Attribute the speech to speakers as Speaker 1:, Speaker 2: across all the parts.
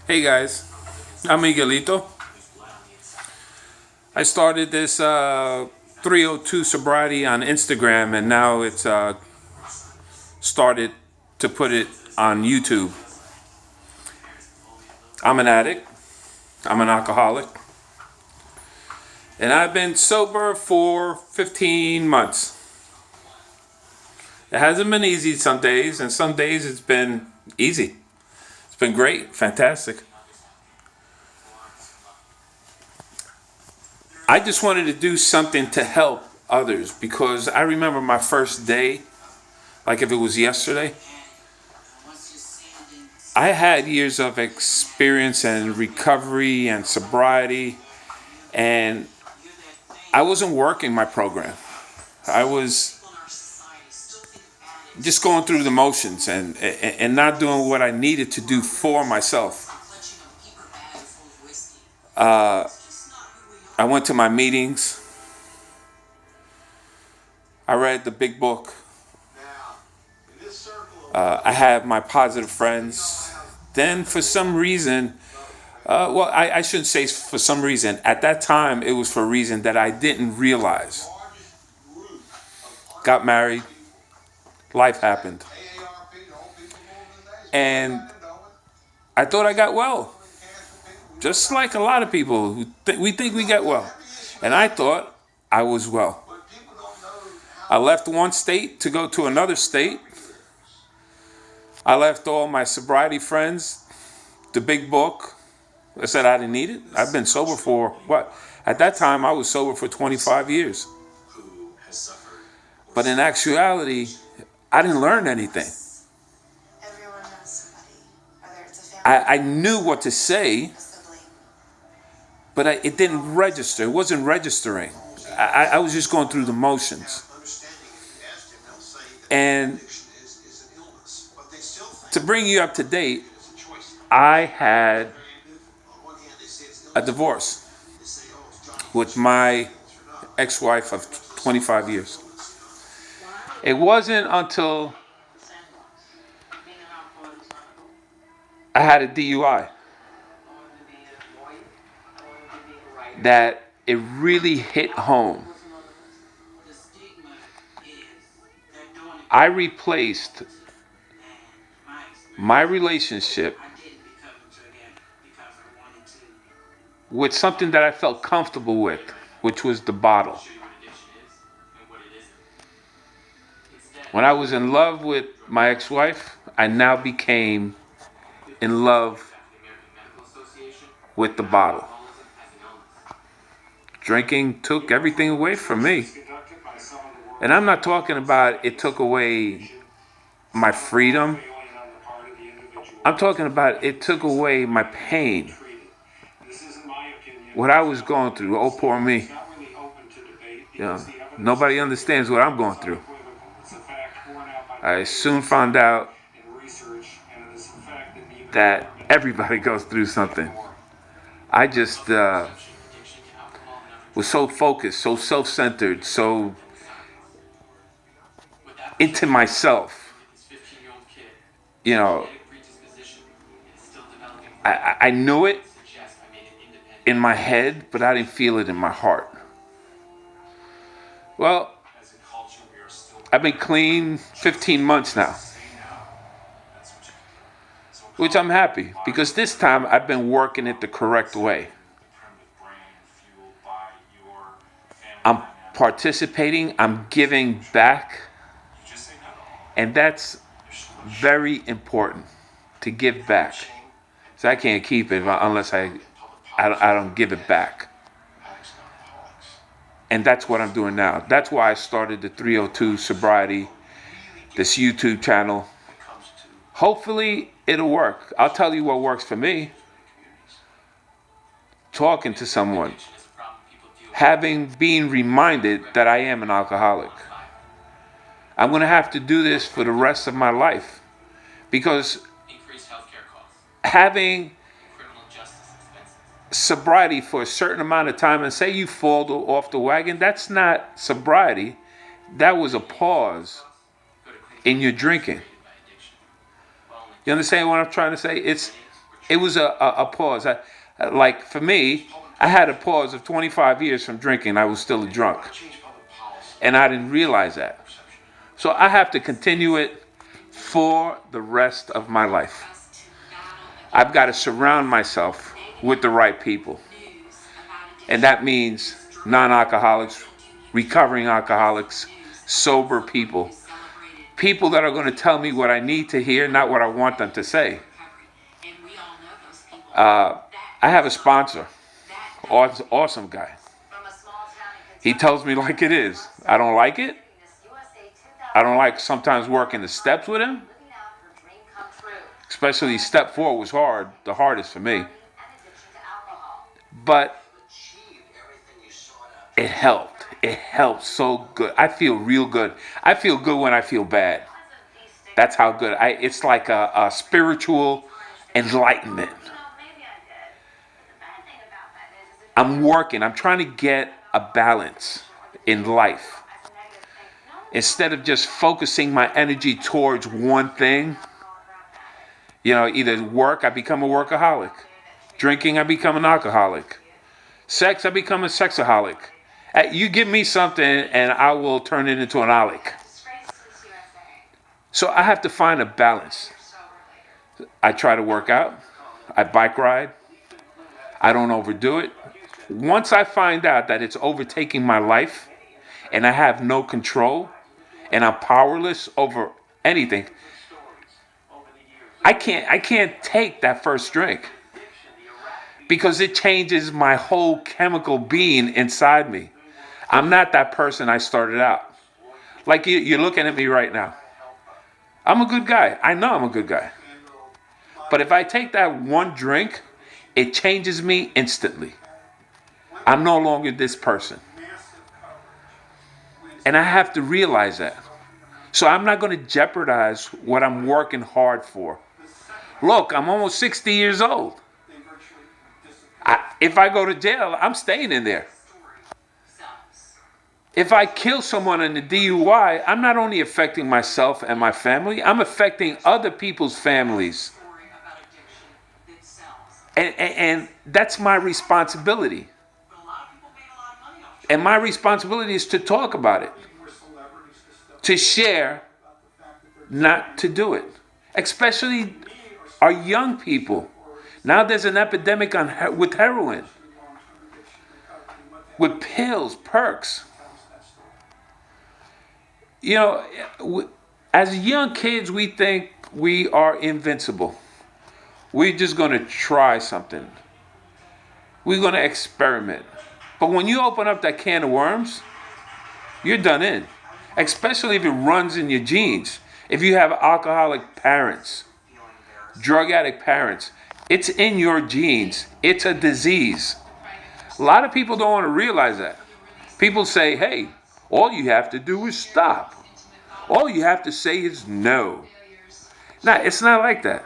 Speaker 1: Hey guys, I'm Miguelito. I started this 302 Sobriety on Instagram, and now it's started to put it on YouTube. I'm an addict, I'm an alcoholic, and I've been sober for 15 months. It hasn't been easy some days, and some days it's been easy. It's been great, fantastic. I just wanted to do something to help others because I remember my first day, like if it was yesterday. I had years of experience and recovery and sobriety, and I wasn't working my program. I was just going through the motions and not doing what I needed to do for myself. I went to my meetings. I read the big book. I had my positive friends. Then, for some reason, I shouldn't say for some reason. At that time, it was for a reason that I didn't realize. Got married, life happened. And I thought I got well. Just like a lot of people who we think we get well. And I thought I was well. I left one state to go to another state. I left all my sobriety friends, the big book. I said I didn't need it. I've been sober for what? At that time, I was sober for 25 years. But in actuality, I didn't learn anything. I knew what to say, but it didn't register. It wasn't registering. I was just going through the motions. And to bring you up to date, I had a divorce with my ex-wife of 25 years. It wasn't until I had a DUI that it really hit home. I replaced my relationship with something that I felt comfortable with, which was the bottle. When I was in love with my ex-wife, I now became in love with the bottle. Drinking took everything away from me. And I'm not talking about it took away my freedom. I'm talking about it took away my pain. What I was going through, oh poor me. You know, nobody understands what I'm going through. I soon found out that everybody goes through something. I just was so focused, so self-centered, so into myself. You know, I knew it in my head, but I didn't feel it in my heart. Well, I've been clean 15 months now, which I'm happy because this time I've been working it the correct way. I'm participating, I'm giving back, and that's very important to give back. So I can't keep it unless I don't give it back. And that's what I'm doing now. That's why I started the 302 Sobriety, this YouTube channel. Hopefully it'll work. I'll tell you what works for me. Talking to someone. Being reminded that I am an alcoholic. I'm going to have to do this for the rest of my life. Because having sobriety for a certain amount of time and say you fall off the wagon, that's not sobriety. That was a pause in your drinking. You understand what I'm trying to say? It was a pause. Like for me, I had a pause of 25 years from drinking. I was still a drunk. And I didn't realize that. So I have to continue it for the rest of my life. I've got to surround myself with the right people. And that means non-alcoholics, recovering alcoholics, sober people. People that are going to tell me what I need to hear, not what I want them to say. I have a sponsor, awesome guy. He tells me like it is. I don't like it. I don't like sometimes working the steps with him. Especially step 4 was hard, the hardest for me. But it helped. It helped so good. I feel real good. I feel good when I feel bad. That's how good. It's like a spiritual enlightenment. I'm working. I'm trying to get a balance in life. Instead of just focusing my energy towards one thing, either work, I become a workaholic. Drinking, I become an alcoholic. Sex, I become a sexaholic. You give me something and I will turn it into an alcoholic. So I have to find a balance. I try to work out. I bike ride. I don't overdo it. Once I find out that it's overtaking my life and I have no control and I'm powerless over anything, I can't take that first drink because it changes my whole chemical being inside me. I'm not that person I started out. Like you're looking at me right now. I'm a good guy. I know I'm a good guy. But if I take that one drink, it changes me instantly. I'm no longer this person. And I have to realize that. So I'm not going to jeopardize what I'm working hard for. Look, I'm almost 60 years old. If I go to jail, I'm staying in there. If I kill someone in the DUI, I'm not only affecting myself and my family, I'm affecting other people's families. And that's my responsibility. And my responsibility is to talk about it, to share, not to do it. Especially our young people. Now there's an epidemic with heroin, with pills, perks. As young kids, we think we are invincible. We're just going to try something. We're going to experiment. But when you open up that can of worms, you're done in. Especially if it runs in your genes. If you have alcoholic parents, drug addict parents, it's in your genes. It's a disease. A lot of people don't want to realize that. People say, hey, all you have to do is stop. All you have to say is no. No, it's not like that.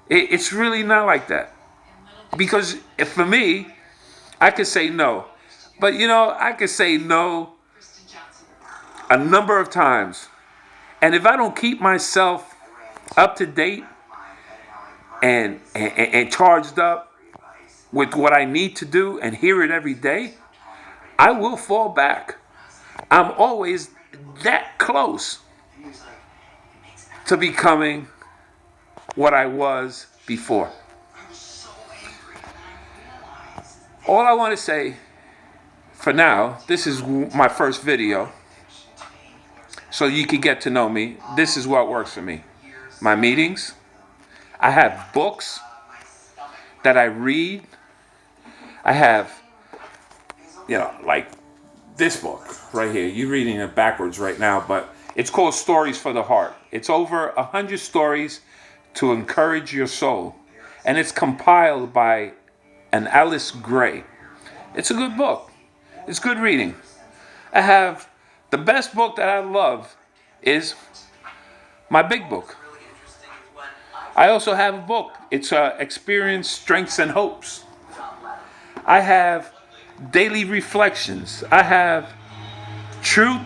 Speaker 1: It's really not like that. Because for me, I could say no. But I could say no a number of times. And if I don't keep myself up to date and charged up with what I need to do and hear it every day, I will fall back. I'm always that close to becoming what I was before. All I want to say for now, this is my first video, so you can get to know me. This is what works for me. My meetings. I have books that I read. I have, like this book right here. You're reading it backwards right now, but it's called Stories for the Heart. It's over 100 stories to encourage your soul. And it's compiled by an Alice Gray. It's a good book. It's good reading. I have the best book that I love is my big book. I also have a book. It's Experience, Strengths, and Hopes. I have Daily Reflections. I have Truth,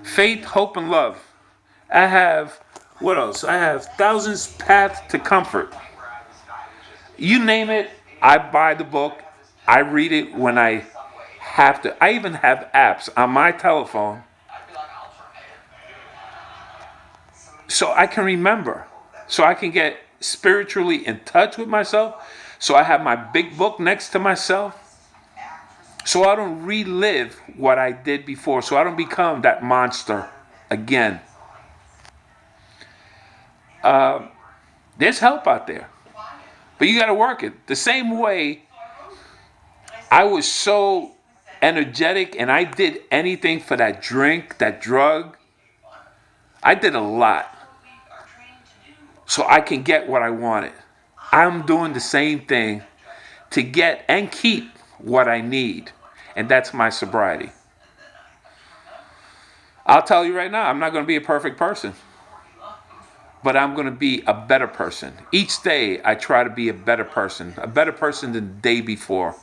Speaker 1: Faith, Hope, and Love. I have, what else? I have Thousands Path to Comfort. You name it, I buy the book. I read it when I have to. I even have apps on my telephone so I can remember, so I can get spiritually in touch with myself, so I have my big book next to myself, so I don't relive what I did before, so I don't become that monster again. There's help out there, but you got to work it. The same way I was so energetic and I did anything for that drink, that drug. I did a lot so I can get what I wanted. I'm doing the same thing to get and keep what I need, and that's my sobriety. I'll tell you right now, I'm not going to be a perfect person, but I'm going to be a better person. Each day I try to be a better person than the day before.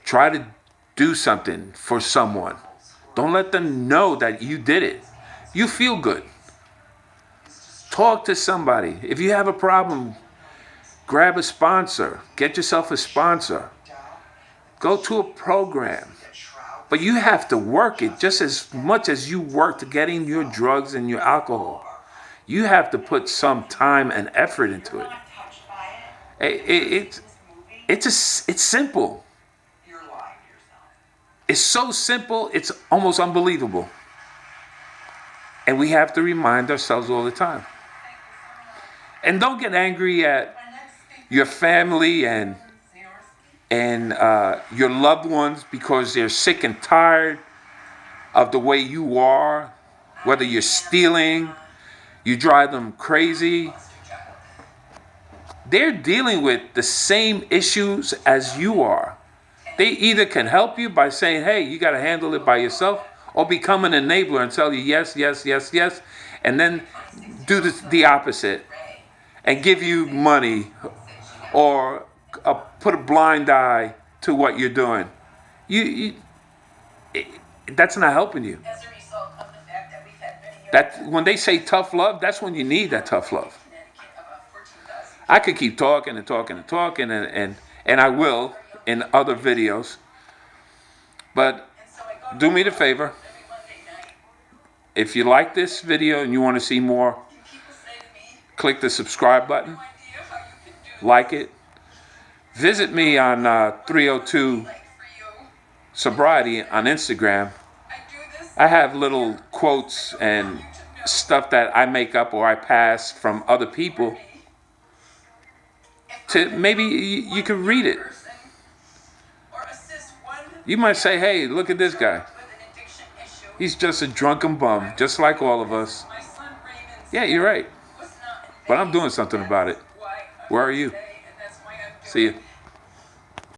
Speaker 1: Try to do something for someone. Don't let them know that you did it. You feel good. Talk to somebody. If you have a problem, grab a sponsor. Get yourself a sponsor. Go to a program. But you have to work it just as much as you work to getting your drugs and your alcohol. You have to put some time and effort into it. It's simple. It's so simple, it's almost unbelievable. And we have to remind ourselves all the time. And don't get angry at your family and your loved ones because they're sick and tired of the way you are, whether you're stealing, you drive them crazy. They're dealing with the same issues as you are. They either can help you by saying, hey, you got to handle it by yourself, or become an enabler and tell you yes, yes, yes, yes, and then do the opposite and give you money or put a blind eye to what you're doing. That's not helping you. That when they say tough love, that's when you need that tough love. I could keep talking and talking and talking, and I will in other videos. But do me the favor. If you like this video and you want to see more, click the subscribe button. Like it. Visit me on 302 Sobriety on Instagram. I have little quotes and stuff that I make up or I pass from other people. To maybe you can read it. You might say, hey, look at this guy. He's just a drunken bum, just like all of us. Yeah, you're right. But I'm doing something about it. Where are you? See you.